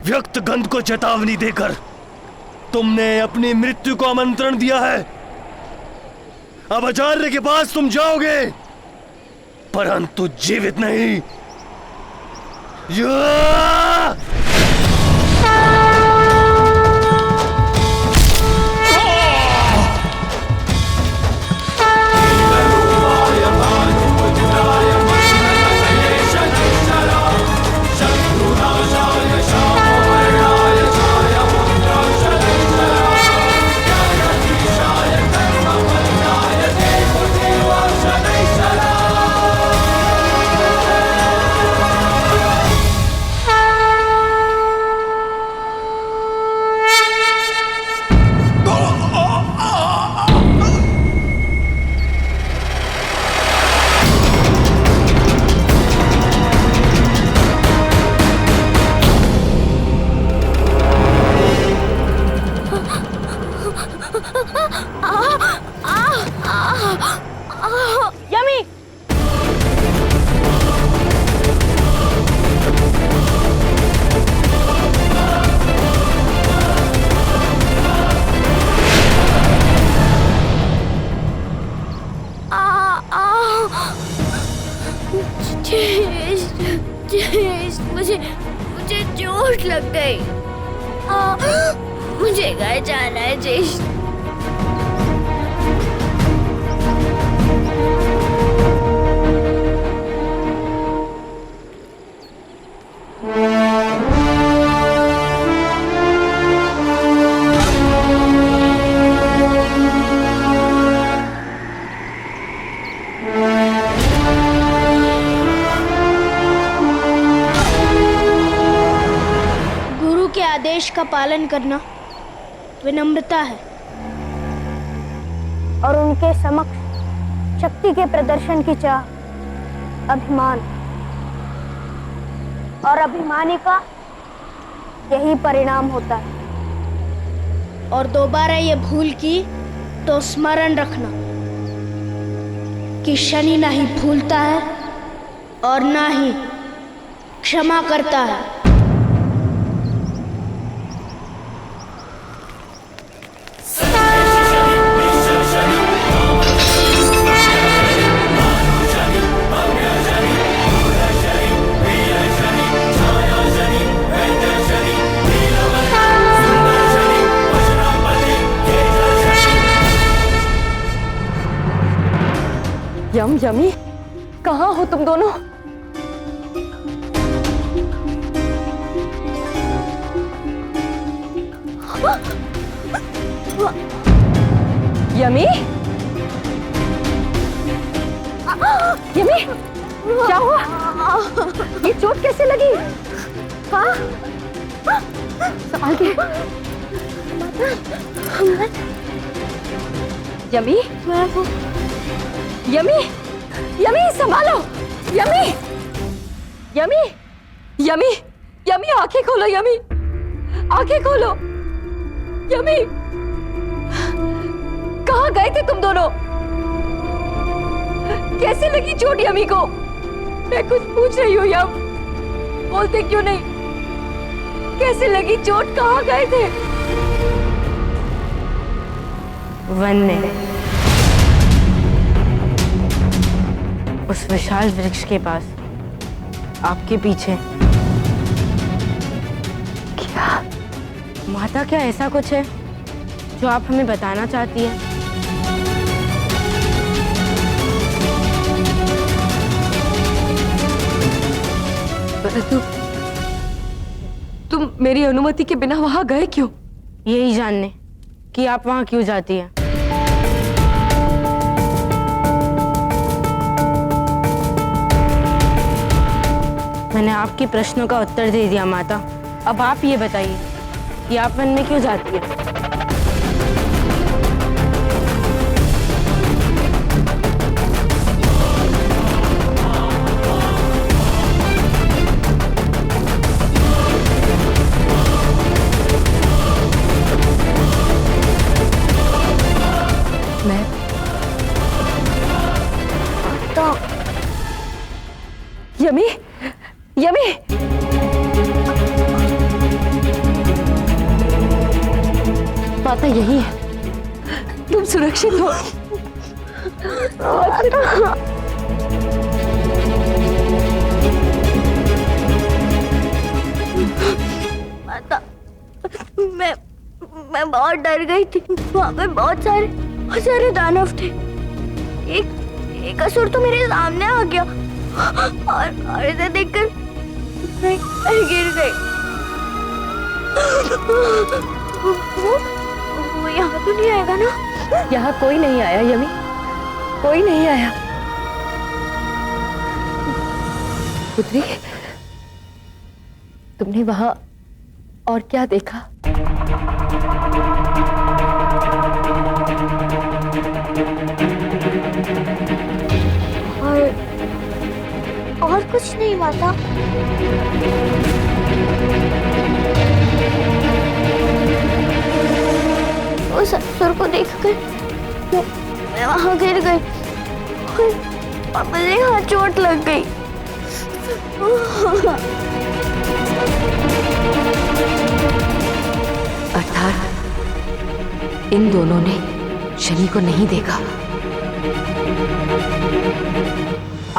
अव्यक्त गंध को चेतावनी देकर तुमने अपनी मृत्यु को आमंत्रण दिया है। अब आचार्य के पास तुम जाओगे, परंतु जीवित नहीं। मुझे चोट लग गई। मुझे घर जाना है जेश। आदेश का पालन करना विनम्रता है और उनके समक्ष शक्ति के प्रदर्शन की चाह अभिमान, और अभिमानी का यही परिणाम होता है। और दोबारा ये भूल की तो स्मरण रखना कि शनि ना ही भूलता है और ना ही क्षमा करता है। यमी, कहाँ हो तुम दोनों? यमी, यमी, क्या हुआ? ये चोट कैसे लगी? हाँ? आगे। यमी, यमी, यमी संभालो। यमी, यमी, यमी, यमी आंखें खोलो। यमी, आंखें खोलो। यमी, कहाँ गए थे तुम दोनों? कैसे लगी चोट यमी को? मैं कुछ पूछ रही हूँ यम, बोलते क्यों नहीं? कैसे लगी चोट? कहाँ गए थे? वन में, उस विशाल वृक्ष के पास, आपके पीछे। क्या? माता, क्या ऐसा कुछ है जो आप हमें बताना चाहती है? परंतु तुम मेरी अनुमति के बिना वहां गए क्यों? यही जानने कि आप वहां क्यों जाती हैं। मैंने आपके प्रश्नों का उत्तर दे दिया माता। अब आप ये बताइए कि आप वन में क्यों जाती हैं? मैं तो यमी, यमी, माता यही है, तुम सुरक्षित हो। माता, मैं बहुत डर गई थी। वहाँ पे बहुत सारे दानव थे। एक असुर तो मेरे सामने आ गया और इसे देखकर मैं गिर गई। वो यहाँ तो नहीं आएगा ना? यहाँ कोई नहीं आया यमी, कोई नहीं आया। पुत्री, तुमने वहां और क्या देखा? और कुछ नहीं माता। उस असुर को देखकर मैं वहां गिर गई और मुझे हाथ चोट लग गई। अर्थात इन दोनों ने शनि को नहीं देखा।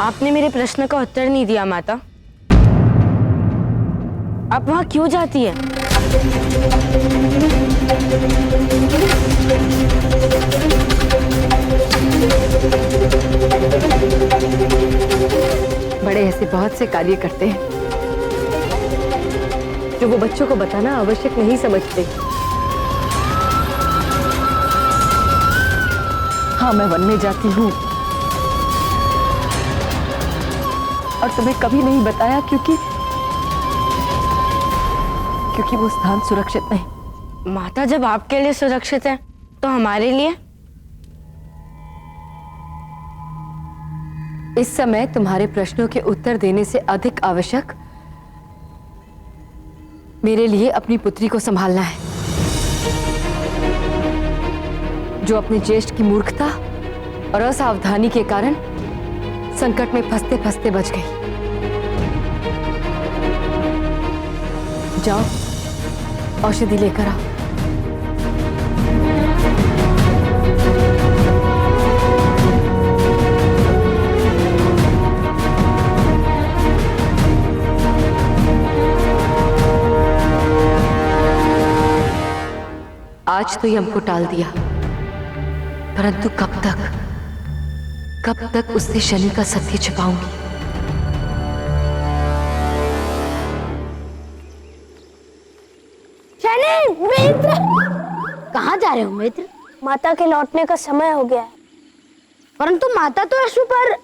आपने मेरे प्रश्न का उत्तर नहीं दिया माता। आप वहां क्यों जाती है? बड़े ऐसे बहुत से कार्य करते हैं जो वो बच्चों को बताना आवश्यक नहीं समझते। हाँ, मैं वन में जाती हूँ और तुम्हें कभी नहीं बताया क्योंकि वो स्थान सुरक्षित नहीं। माता, जब आपके लिए सुरक्षित है तो हमारे लिए? इस समय तुम्हारे प्रश्नों के उत्तर देने से अधिक आवश्यक मेरे लिए अपनी पुत्री को संभालना है, जो अपने ज्येष्ठ की मूर्खता और असावधानी के कारण संकट में फंसते फंसते बच गई। जाओ, औषधि लेकर आओ। आज तो यम को टाल दिया, परंतु कब तक उससे शनि का सत्य छिपाऊंगी। शनि, मित्र! कहाँ जा रहे हो मित्र? माता के लौटने का समय हो गया है। परंतु माता तो अश्व पर।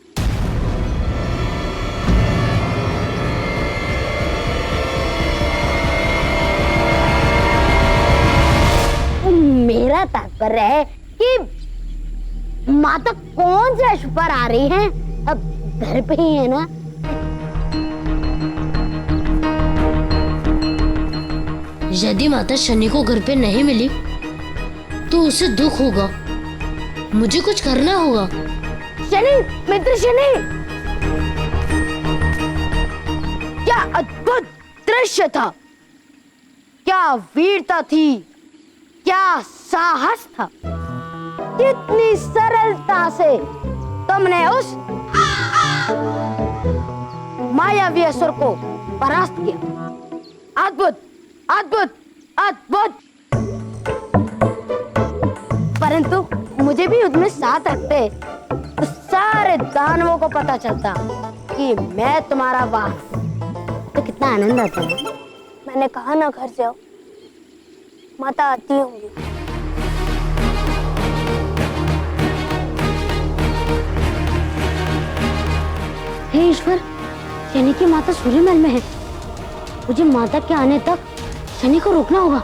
मेरा तात्पर्य है कि माता कौन से अश्व पर आ रही हैं? अब घर पे ही है ना? यदि माता शनि को घर पे नहीं मिली तो उसे दुख होगा। मुझे कुछ करना होगा। शनि, मित्र शनि! क्या अद्भुत दृश्य था! क्या वीरता थी! क्या साहस था! कितनी सरलता से तुमने उस मायावी असुर को परास्त किया। अद्भुत, अद्भुत, अद्भुत! परंतु मुझे भी उसमें साथ रखते तो सारे दानवों को पता चलता कि मैं तुम्हारा वाहन हूं, तो कितना आनंद आता है। मैंने कहा ना घर जाओ, माता आती होंगी। हे ईश्वर, शनि की माता सूर्यमहल में है। मुझे माता के आने तक शनि को रोकना होगा।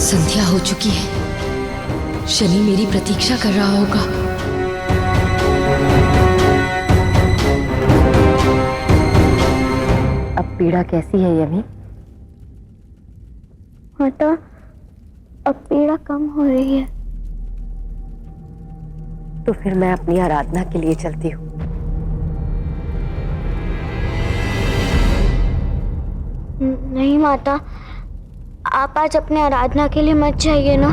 संध्या हो चुकी है। शनि मेरी प्रतीक्षा कर रहा होगा। अब पीड़ा कैसी है यमी? माता, अब पीड़ा कम हो रही है। तो फिर मैं अपनी आराधना के लिए चलती हूँ। नहीं माता, आप आज अपने आराधना के लिए मत जाइए ना।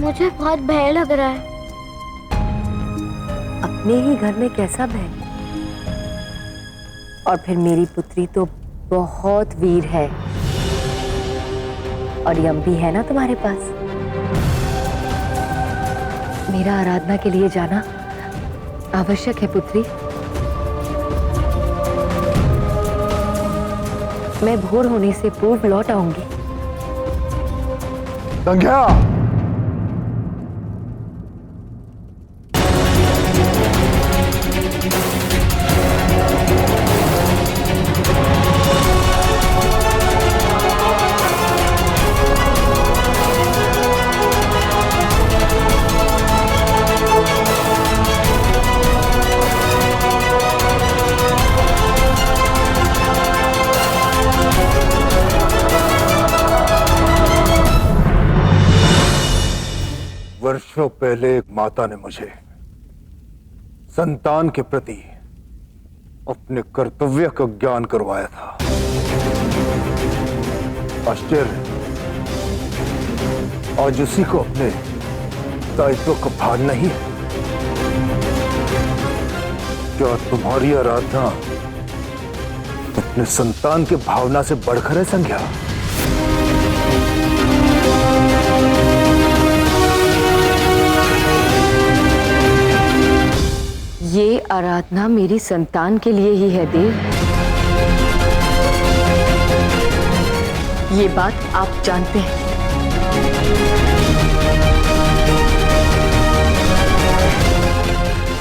मुझे बहुत भय लग रहा है। अपने ही घर में कैसा भय? और फिर मेरी पुत्री तो बहुत वीर है, और यम भी है ना तुम्हारे पास। मेरा आराधना के लिए जाना आवश्यक है पुत्री। मैं भोर होने से पूर्व लौट आऊंगी। संज्ञा, वर्षों पहले एक माता ने मुझे संतान के प्रति अपने कर्तव्य का ज्ञान करवाया था। आश्चर्य, आज उसी को अपने दायित्व का भान नहीं है। क्या तुम्हारी आराधना अपने संतान के भावना से बढ़कर है संज्ञा? ये आराधना मेरी संतान के लिए ही है देव। ये बात आप जानते हैं।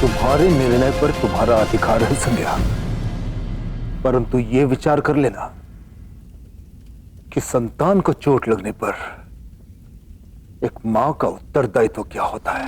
तुम्हारे निर्णय पर तुम्हारा अधिकार है संज्ञा, परंतु ये विचार कर लेना कि संतान को चोट लगने पर एक मां का उत्तरदायित्व क्या होता है।